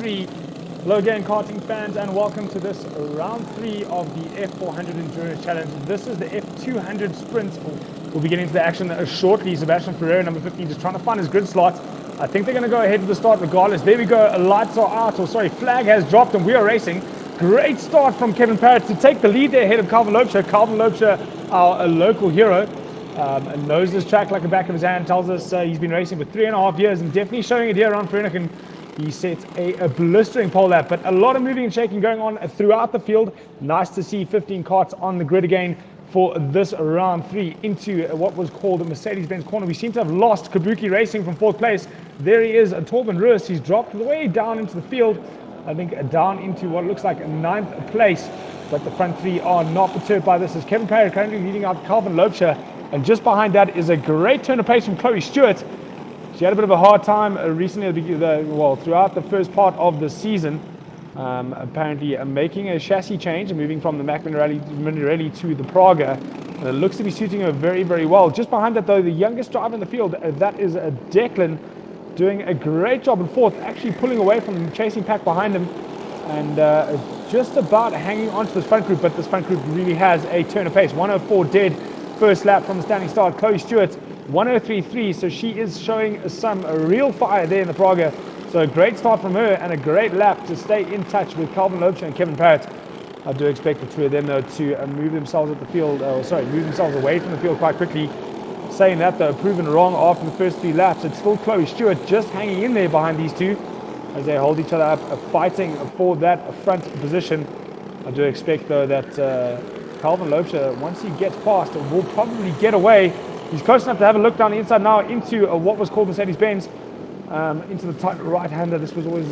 3. Hello again, karting fans, and welcome to this round 3 of the F400 Endurance Challenge. This is the F200 sprint. We'll be getting to the action shortly. Sebastian Ferreira, number 15, just trying to find his grid slot. I think they're going to go ahead with the start regardless. There we go, lights are out, or sorry, flag has dropped and we are racing. Great start from Kevin Parrott to take the lead there ahead of Calvin Loubser. Calvin Loubser, our local hero, knows this track like the back of his hand, tells us he's been racing for 3.5 years and definitely showing it here around Vereeniging. He set a blistering pole lap, but a lot of moving and shaking going on throughout the field. Nice to see 15 karts on the grid again for this round 3 into what was called a Mercedes-Benz corner. We seem to have lost Kabuki Racing from 4th place. There he is, Torben Ruus. He's dropped way down into the field, I think down into what looks like 9th place, but the front 3 are not perturbed by this, as Kevin Parrott currently leading out Calvin Loubser, and just behind that is a great turn of pace from Chloe Stewart. She had a bit of a hard time recently, throughout the first part of the season, apparently making a chassis change and moving from the Minarelli to the Praga. It looks to be suiting her very, very well. Just behind that, though, the youngest driver in the field, that is Declan, doing a great job in 4th, actually pulling away from the chasing pack behind him, and just about hanging onto this front group, but this front group really has a turn of pace. 104 dead first lap from the standing start. Chloe Stewart, 103.3, so she is showing some real fire there in the Praga. So a great start from her and a great lap to stay in touch with Calvin Loubser and Kevin Parrott. I do expect the two of them, though, to move themselves at the field, move themselves away from the field quite quickly. Saying that, though, proven wrong after the first 3 laps. It's still Chloe Stewart just hanging in there behind these two as they hold each other up, fighting for that front position. I do expect, though, that Calvin Loubser, once he gets past, will probably get away. He's close enough to have a look down the inside now into what was called Mercedes-Benz, into the tight right-hander. This was always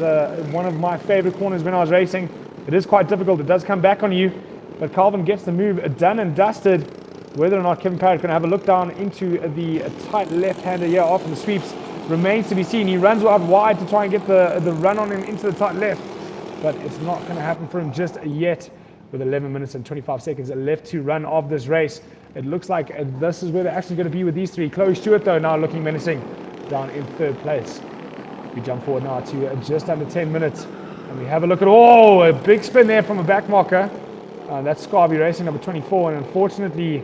one of my favorite corners when I was racing. It is quite difficult. It does come back on you, but Calvin gets the move done and dusted. Whether or not Kevin Parrott can have a look down into the tight left-hander here after the sweeps remains to be seen. He runs out wide to try and get the run on him into the tight left, but it's not going to happen for him just yet. With 11 minutes and 25 seconds left to run of this race, it looks like this is where they're actually going to be with these three. Chloe Stewart, though, now looking menacing, down in 3rd place. We jump forward now to just under 10 minutes, and we have a look at, a big spin there from a back marker. That's Scarby Racing, number 24, and unfortunately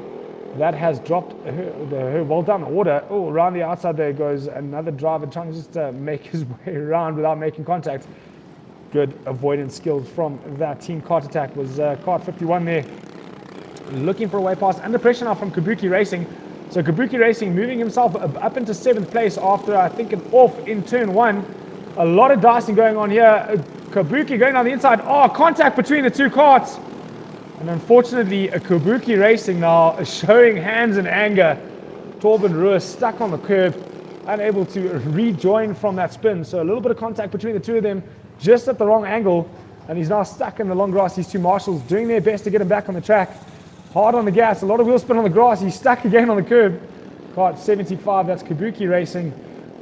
that has dropped her well done order. Around the outside there goes another driver trying to just make his way around without making contact. Good avoidance skills from that team. Kart Attack was Kart 51 there, looking for a way past. Under pressure now from Kabuki Racing. So Kabuki Racing moving himself up into 7th place after, I think, an off in turn 1. A lot of dicing going on here. Kabuki going down the inside. Contact between the two karts. And unfortunately, Kabuki Racing now showing hands in anger. Torben Ruus stuck on the curb, unable to rejoin from that spin. So a little bit of contact between the two of them, just at the wrong angle, and he's now stuck in the long grass. These two marshals doing their best to get him back on the track. Hard on the gas, a lot of wheel spin on the grass. He's stuck again on the curb. Kart 75, that's Kabuki Racing,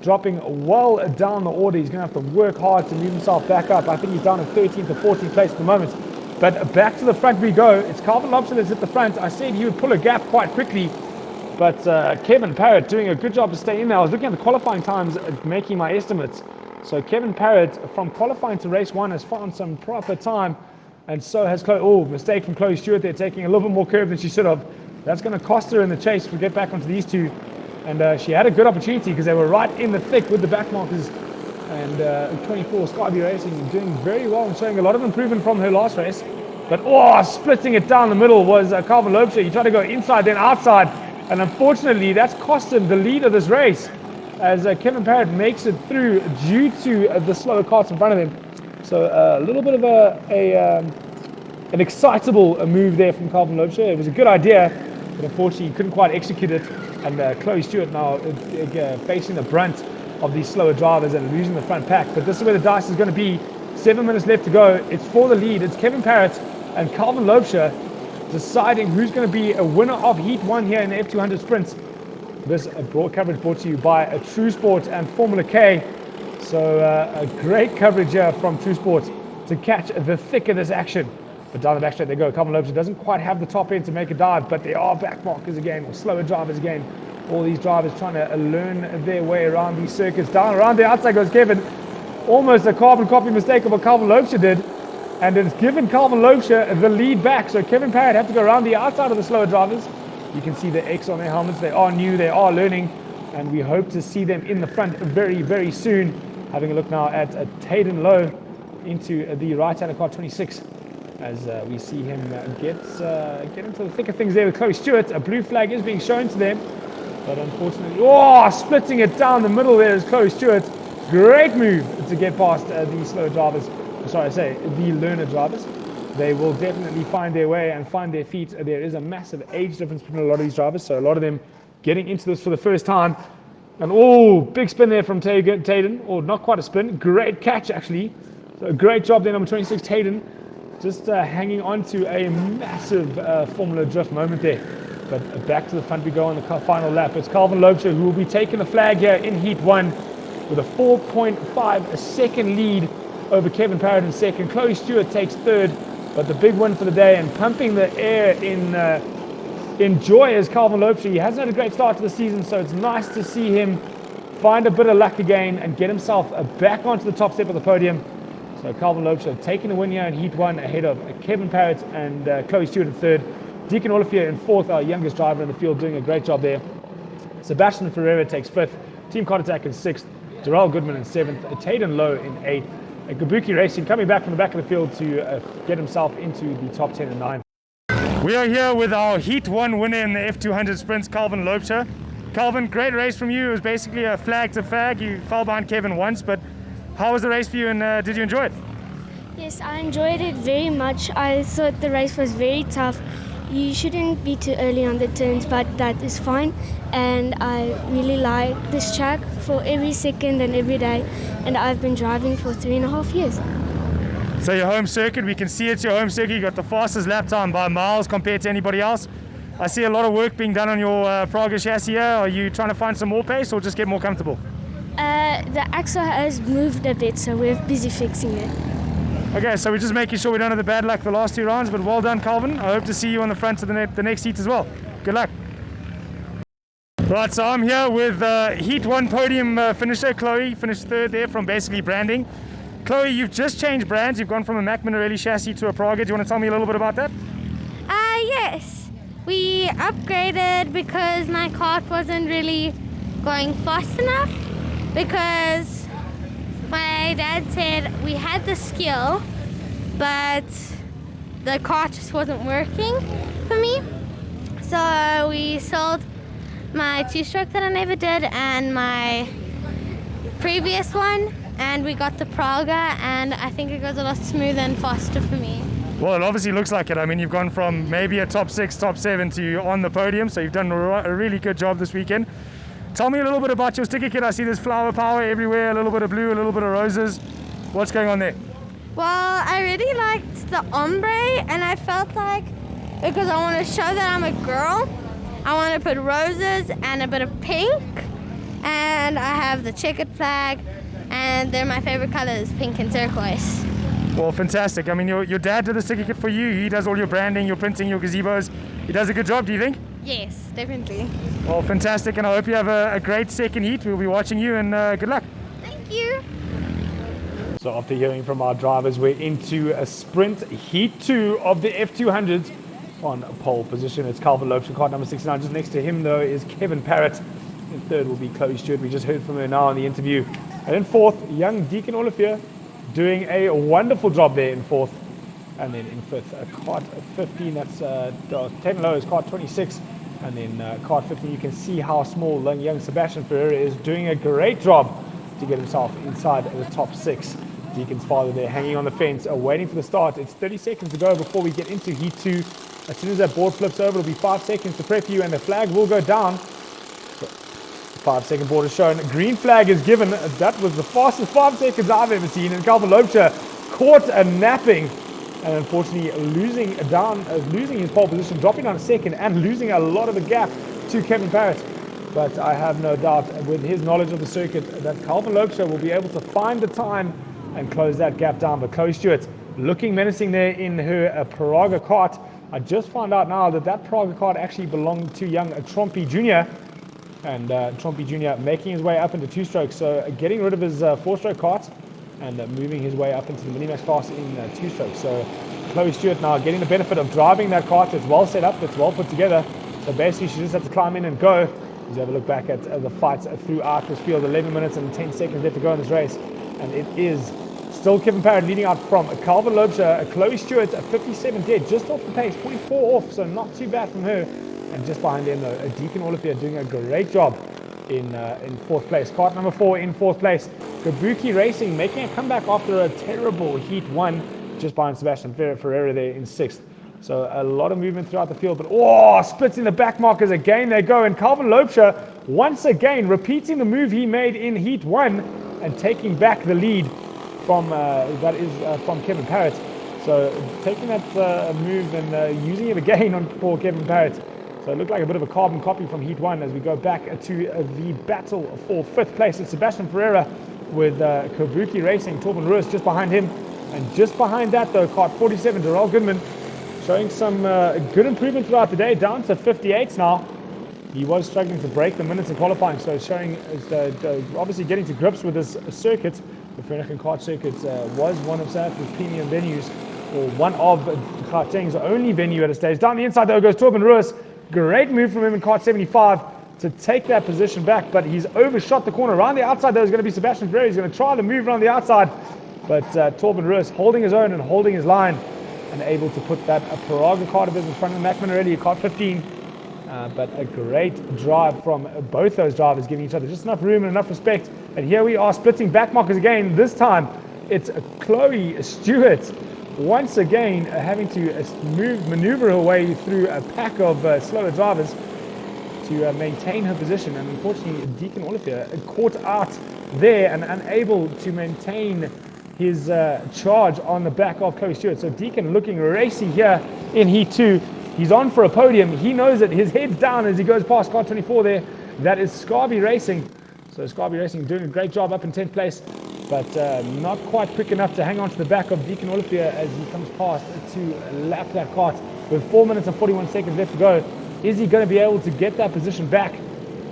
dropping well down the order. He's going to have to work hard to move himself back up. I think he's down in 13th or 14th place at the moment. But back to the front we go. It's Calvin Loubser that's at the front. I said he would pull a gap quite quickly, but Kevin Parrott doing a good job to stay in there. I was looking at the qualifying times, making my estimates. So Kevin Parrott, from qualifying to race 1, has found some proper time, and so has Chloe. Mistake from Chloe Stewart there, taking a little bit more curve than she should have. That's going to cost her in the chase to get back onto these two. And she had a good opportunity because they were right in the thick with the back markers. And 24 Skyby Racing doing very well and showing a lot of improvement from her last race. But splitting it down the middle was Calvin Loubser. He tried to go inside then outside, and unfortunately that's cost him the lead of this race, as Kevin Parrott makes it through due to the slower karts in front of him. So a little bit of an excitable move there from Calvin Loubser. It was a good idea, but unfortunately he couldn't quite execute it. And Chloe Stewart now facing the brunt of these slower drivers and losing the front pack. But this is where the dice is going to be. 7 minutes left to go. It's for the lead. It's Kevin Parrott and Calvin Loubser deciding who's going to be a winner of Heat 1 here in the F200 sprints. This coverage brought to you by True Sport and Formula K. So a great coverage here from True Sport to catch the thick of this action. But down the back straight they go. Calvin Loubser doesn't quite have the top end to make a dive, but there are back markers again, or slower drivers again. All these drivers trying to learn their way around these circuits. Down around the outside goes Kevin. almost a carbon copy mistake of what Calvin Loebscher did, and it's given Calvin Loebscher the lead back. So Kevin Parrott had to go around the outside of the slower drivers. You can see the X on their helmets. They are new, they are learning, and we hope to see them in the front very, very soon. Having a look now at Taden Lowe into the right-hand of car 26, as we see him get into the thick of things there with Chloe Stewart. A blue flag is being shown to them, but unfortunately, splitting it down the middle there is Chloe Stewart. Great move to get past the slower drivers. The learner drivers. They will definitely find their way and find their feet. There is a massive age difference between a lot of these drivers, so a lot of them getting into this for the first time. And big spin there from Taden, or not quite a spin, great catch actually. So great job there, number 26, Taden, just hanging on to a massive Formula Drift moment there. But back to the front we go on the final lap. It's Calvin Loebscher who will be taking the flag here in Heat 1 with a 4.5 second lead over Kevin Parrott in second. Chloe Stewart takes third, but the big win for the day and pumping the air in joy is Calvin Loebscher. He hasn't had a great start to the season, so it's nice to see him find a bit of luck again and get himself back onto the top step of the podium. So Calvin Loebscher taking the win here in Heat 1 ahead of Kevin Parrott and Chloe Stewart in third. Deacon Olivier in fourth, our youngest driver in the field, doing a great job there. Sebastian Ferreira takes fifth. Team Kart Attack in sixth. Darrell Goodman in seventh. Taden Lowe in eighth. Gabuki Racing coming back from the back of the field to get himself into the top 10 and 9. We are here with our Heat 1 winner in the F200 sprints, Calvin Loebscher. Calvin, great race from you. It was basically a flag to flag. You fell behind Kevin once, but how was the race for you, and did you enjoy it? Yes, I enjoyed it very much. I thought the race was very tough. You shouldn't be too early on the turns, but that is fine. And I really like this track for every second and every day. And I've been driving for 3.5 years. So your home circuit, we can see it's your home circuit. You got the fastest lap time by miles compared to anybody else. I see a lot of work being done on your Praga chassis here. Are you trying to find some more pace or just get more comfortable? The axle has moved a bit, so we're busy fixing it. Okay, so we're just making sure we don't have the bad luck the last 2 rounds, but well done, Calvin. I hope to see you on the front of the next heat as well. Good luck. Right, so I'm here with Heat 1 podium finisher, Chloe, finished third there from basically branding. Chloe, you've just changed brands. You've gone from a Mac Minarelli chassis to a Praga. Do you want to tell me a little bit about that? Yes. We upgraded because my kart wasn't really going fast enough, because my dad said we had the skill, but the kart just wasn't working for me. So we sold my 2-stroke that I never did and my previous one, and we got the Praga, and I think it goes a lot smoother and faster for me. Well, it obviously looks like it. I mean, you've gone from maybe a top 6, top 7 to on the podium, so you've done a really good job this weekend. Tell me a little bit about your sticker kit. I see there's flower power everywhere, a little bit of blue, a little bit of roses. What's going on there? Well, I really liked the ombre, and I felt like, because I want to show that I'm a girl, I want to put roses and a bit of pink, and I have the checkered flag, and they're my favorite colors, pink and turquoise. Well, fantastic. I mean, your dad did the sticker kit for you. He does all your branding, your printing, your gazebos. He does a good job, do you think? Yes, definitely. Well, fantastic, and I hope you have a great second heat. We'll be watching you, and good luck. Thank you. So after hearing from our drivers, we're into a sprint Heat 2 of the F200s. On pole position, it's Calvin Loebscher, kart number 69. Just next to him, though, is Kevin Parrott. In third will be Chloe Stewart. We just heard from her now in the interview. And in fourth, young Deacon Olivier, doing a wonderful job there in fourth. And then in fifth, kart 15, that's 10 low is kart 26. And then kart 15, you can see how small young Sebastian Ferreira is, doing a great job to get himself inside the top 6. Deacon's father there hanging on the fence, waiting for the start. It's 30 seconds to go before we get into Heat 2. As soon as that board flips over, it'll be 5 seconds to prep you, and the flag will go down. The 5-second board is shown. Green flag is given. That was the fastest 5 seconds I've ever seen. And Calvin Loebscher caught a napping, and unfortunately losing his pole position, dropping down a second, and losing a lot of the gap to Kevin Parrott. But I have no doubt, with his knowledge of the circuit, that Calvin Loebscher will be able to find the time and close that gap down. But Chloe Stewart looking menacing there in her Praga kart. I just found out now that Praga kart actually belonged to young Trompy Jr. And Trompy Jr. making his way up into 2-stroke, so getting rid of his 4-stroke kart and moving his way up into the mini-max class in two strokes. So Chloe Stewart now getting the benefit of driving that kart. It's well set up, it's well put together. So basically she just has to climb in and go. Let's have a look back at the fights throughout this field. 11 minutes and 10 seconds left to go in this race. And it is still Kevin Parrott leading out from Calvin Loebscher. Chloe Stewart, 57 dead, just off the pace, 0.4 off, so not too bad from her. And just behind them, though, Deacon Olivier doing a great job in fourth place. Kart number 4 in fourth place. Kabuki Racing making a comeback after a terrible heat 1, just behind Sebastian Ferreira there in 6th. So a lot of movement throughout the field, but splits in the back markers again they go. And Calvin Loebscher once again repeating the move he made in heat 1 and taking back the lead from from Kevin Parrott. So taking that move and using it again for Kevin Parrott. So it looked like a bit of a carbon copy from heat 1 as we go back to the battle for 5th place. It's Sebastian Ferreira with Kabuki Racing, Torben Ruiz just behind him. And just behind that though, kart 47, Darrell Goodman, showing some good improvement throughout the day, down to 58s now. He was struggling to break the minutes in qualifying, so showing obviously getting to grips with this circuit. The Vereeniging Kart circuit was one of South Africa's premium venues, or one of Karting's only venue at a stage. Down the inside though goes Torben Ruiz. Great move from him in kart 75 to take that position back, but he's overshot the corner. Around the outside though is going to be Sebastian Ferreira. He's going to try the move around the outside, but Torben Ruiz holding his own and holding his line, and able to put that Paraga kart of his in front of Mac Minarelli, kart 15. But a great drive from both those drivers, giving each other just enough room and enough respect. And here we are splitting back markers again. This time it's Chloe Stewart once again having to maneuver her way through a pack of slower drivers to maintain her position. And unfortunately, Deacon Olivier caught out there and unable to maintain his charge on the back of Chloe Stewart. So Deacon looking racy here in Heat 2. He's on for a podium. He knows it. His head's down as he goes past car 24 there. That is Scarby Racing. So Scarby Racing doing a great job up in 10th place, but not quite quick enough to hang on to the back of Deacon Olivier as he comes past to lap that kart with 4 minutes and 41 seconds left to go. Is he going to be able to get that position back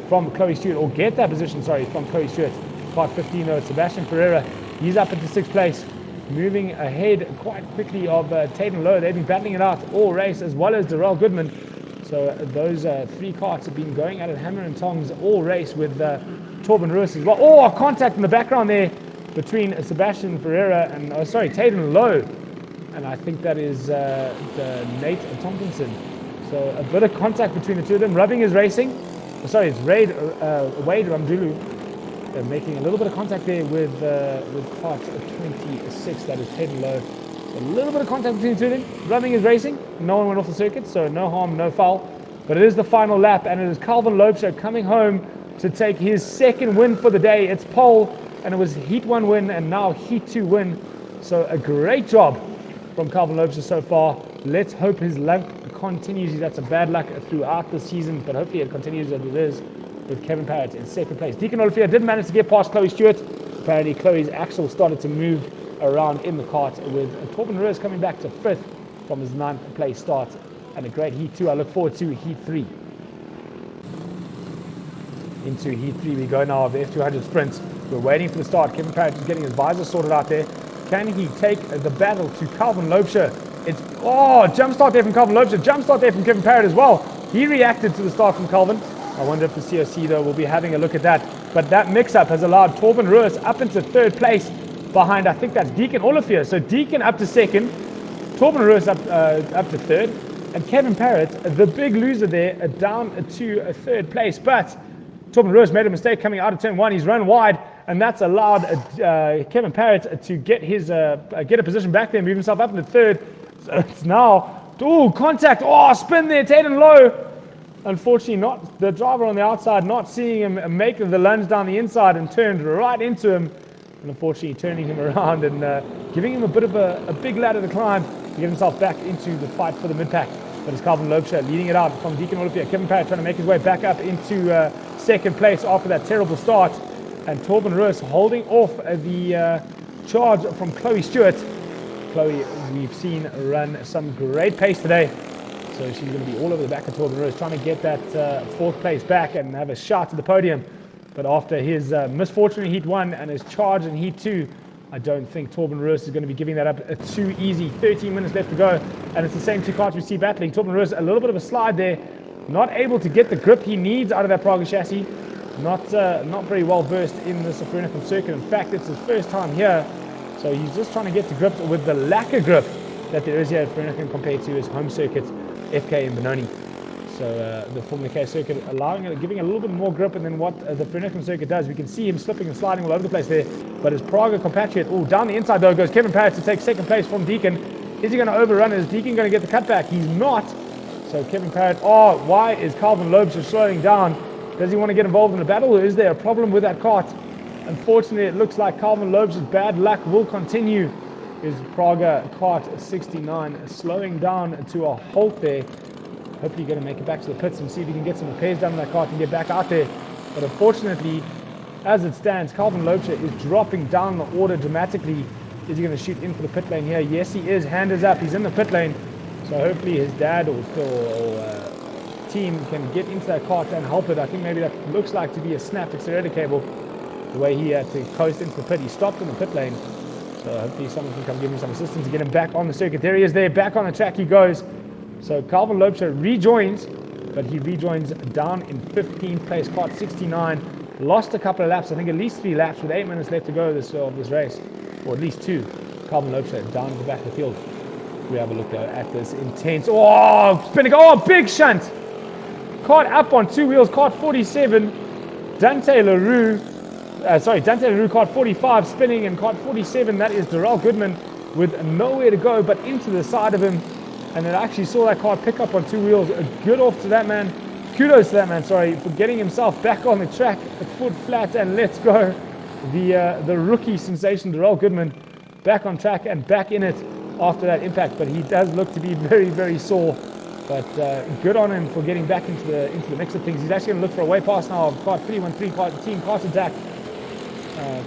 from Chloe Stewart, or get that position, sorry, from Chloe Stewart? Kart 15 though, Sebastian Ferreira. He's up into 6th place, moving ahead quite quickly of Taden Lowe. They've been battling it out all race, as well as Darrell Goodman. So those 3 karts have been going at it hammer and tongs all race, with Torben Ruiz as well. Oh, contact in the background there between Sebastian Ferreira and, Taden Lowe. And I think that is Nate Tompkinson. So a bit of contact between the two of them. Rubbing is racing. Sorry, it's Wade Ramdulu. Making a little bit of contact there with kart 26, that is Taden Lowe. A little bit of contact between the two of them. Rubbing is racing. No one went off the circuit, so no harm, no foul. But it is the final lap, and it is Calvin Loebscher coming home to take his 2nd win for the day. It's pole, and it was Heat 1 win, and now Heat 2 win. So a great job from Calvin Loebscher so far. Let's hope his luck continues. He's had some bad luck throughout the season, but hopefully it continues as it is, with Kevin Parrott in 2nd place. Deacon Olivier did manage to get past Chloe Stewart. Apparently Chloe's axle started to move around in the kart, with Torben Ruiz coming back to 5th from his 9th place start. And a great Heat 2. I look forward to Heat 3. Into Heat 3 we go now of the F200 sprint. We're waiting for the start. Kevin Parrott is getting his visor sorted out there. Can he take the battle to Calvin Loebscher? It's, jump start there from Calvin Loebscher. Jump start there from Kevin Parrott as well. He reacted to the start from Calvin. I wonder if the COC though will be having a look at that. But that mix-up has allowed Torben Ruiz up into 3rd place behind, I think that's Deacon Olivier. So Deacon up to 2nd, Torben Ruiz up to 3rd, and Kevin Parrott, the big loser there, down to 3rd place. But Torben Ruiz made a mistake coming out of turn 1. He's run wide, and that's allowed Kevin Parrott to get his get a position back there and move himself up into 3rd. So it's now, contact, spin there, Taden Lowe. Unfortunately, not the driver on the outside, not seeing him make the lunge down the inside, and turned right into him. And unfortunately, turning him around and giving him a bit of a big ladder to climb to get himself back into the fight for the mid-pack. But it's Calvin Loebscher leading it out from Deacon Olivier. Kevin Parrott trying to make his way back up into 2nd place after that terrible start. And Torben Ruiz holding off the charge from Chloe Stewart. Chloe, we've seen run some great pace today. So she's going to be all over the back of Torben Ruiz, trying to get that 4th place back and have a shot to the podium. But after his misfortune in Heat 1 and his charge in Heat 2, I don't think Torben Roos is going to be giving that up too easy. 13 minutes left to go, and it's the same two karts we see battling. Torben Roos, a little bit of a slide there, not able to get the grip he needs out of that Praga chassis. Not very well versed in this Vereeniging circuit. In fact, it's his first time here, so he's just trying to get to grips with the lack of grip that there is here at Vereeniging compared to his home circuit, FK in Benoni. So the Formula K circuit giving a little bit more grip than what the Vereeniging circuit does. We can see him slipping and sliding all over the place there, but his Praga compatriot, down the inside though goes Kevin Parrott to take second place from Deacon. Is he going to overrun? Is Deacon going to get the cutback? He's not. So Kevin Parrott, why is Calvin Loebs slowing down? Does he want to get involved in a battle, or is there a problem with that kart? Unfortunately, it looks like Calvin Loebs' bad luck will continue. His Praga kart 69 slowing down to a halt there. Hopefully going to make it back to the pits and see if he can get some repairs done on that kart and get back out there. But unfortunately, as it stands, Calvin Loebs is dropping down the order dramatically. Is he going to shoot in for the pit lane here? Yes, he is. Hand is up. He's in the pit lane. So hopefully his dad or team can get into that kart and help it. I think maybe that looks like to be a snapped accelerator cable. The way he had to coast into the pit, he stopped in the pit lane. So hopefully someone can come give him some assistance to get him back on the circuit. There he is there, back on the track he goes. So Calvin Loebs rejoins, but he rejoins down in 15th place, kart 69. Lost a couple of laps, I think at least 3 laps with 8 minutes left to go of this race, or at least 2. Calvin Loebs down at the back of the field. We have a look at this intense, spinning, big shunt. Kart up on 2 wheels, kart 47. Dante LaRue, kart 45 spinning, and kart 47, that is Darrell Goodman with nowhere to go but into the side of him. And it actually saw that kart pick up on 2 wheels. Good off to that man. Kudos to that man, for getting himself back on the track, a foot flat, and let's go. The rookie sensation, Darrell Goodman, back on track and back in it after that impact. But he does look to be very, very sore. But good on him for getting back into the mix of things. He's actually going to look for a way past now of kart 313, team kart attack.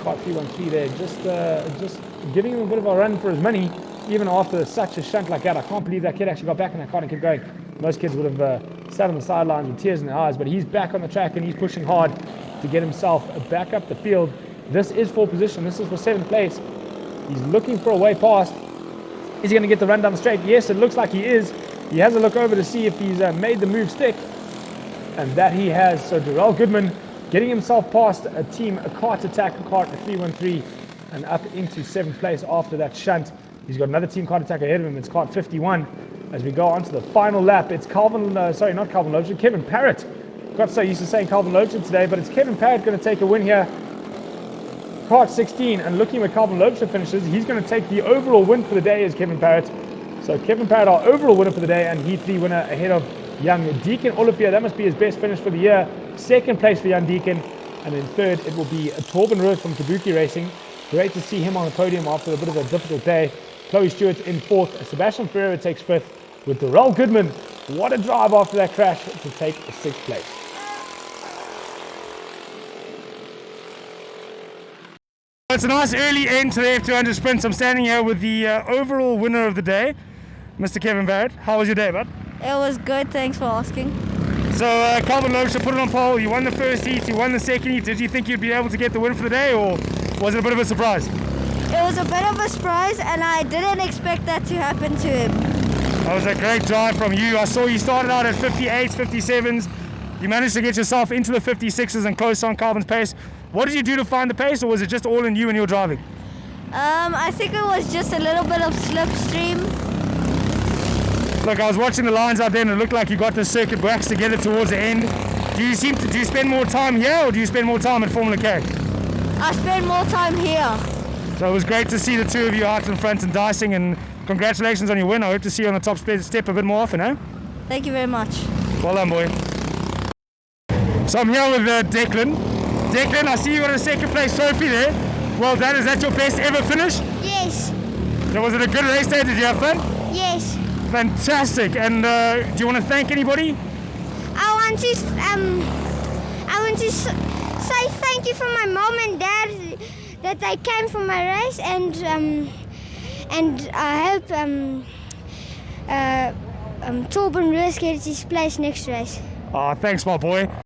Kart 313 there, just giving him a bit of a run for his money, even after such a shunt like that. I can't believe that kid actually got back in that kart and kept going. Most kids would have sat on the sidelines with tears in their eyes, but he's back on the track and he's pushing hard to get himself back up the field. This is for position. This is for 7th place. He's looking for a way past. Is he going to get the run down the straight? Yes, it looks like he is. He has a look over to see if he's made the move stick, and that he has. So Darrell Goodman getting himself past a kart attack, kart 313, and up into 7th place after that shunt. He's got another team kart attack ahead of him. It's kart 51. As we go on to the final lap, it's Kevin Parrott. Got so used to saying Calvin Loebs today, but it's Kevin Parrott going to take a win here. Kart 16, and looking where Calvin Loebs finishes, he's going to take the overall win for the day as Kevin Parrott. So Kevin Parrott, our overall winner for the day, and Heat 3 winner ahead of young Deacon Olafia. That must be his best finish for the year. 2nd place for young Deacon, and then 3rd it will be Torben Roos from Kabuki Racing. Great to see him on the podium after a bit of a difficult day. Chloe Stewart in 4th. Sebastian Ferreira takes 5th with Darrell Goodman. What a drive after that crash to take 6th place. It's a nice early end to the F200 sprints. I'm standing here with the overall winner of the day, Mr. Kevin Parrott. How was your day, bud? It was good, thanks for asking. So Calvin Loebs put it on pole. You won the first heat, you won the second heat. Did you think you'd be able to get the win for the day, or was it a bit of a surprise? It was a bit of a surprise, and I didn't expect that to happen to him. That was a great drive from you. I saw you started out at 58s, 57s. You managed to get yourself into the 56s and close on Calvin's pace. What did you do to find the pace, or was it just all in you and your driving? I think it was just a little bit of slipstream. Look, I was watching the lines out there and it looked like you got the circuit waxed together towards the end. Do you spend more time here, or do you spend more time at Formula K? I spend more time here. So it was great to see the two of you out in front and dicing, and congratulations on your win. I hope to see you on the top step a bit more often, eh? Thank you very much. Well done, boy. So I'm here with Declan. Declan, I see you got a 2nd place trophy there. Well done. Is that your best ever finish? Yes. So was it a good race day? Did you have fun? Yes. Fantastic. And do you want to thank anybody? I want to say thank you for my mom and dad that they came for my race, and I hope Torben Roos gets his place next race. Oh, thanks, my boy.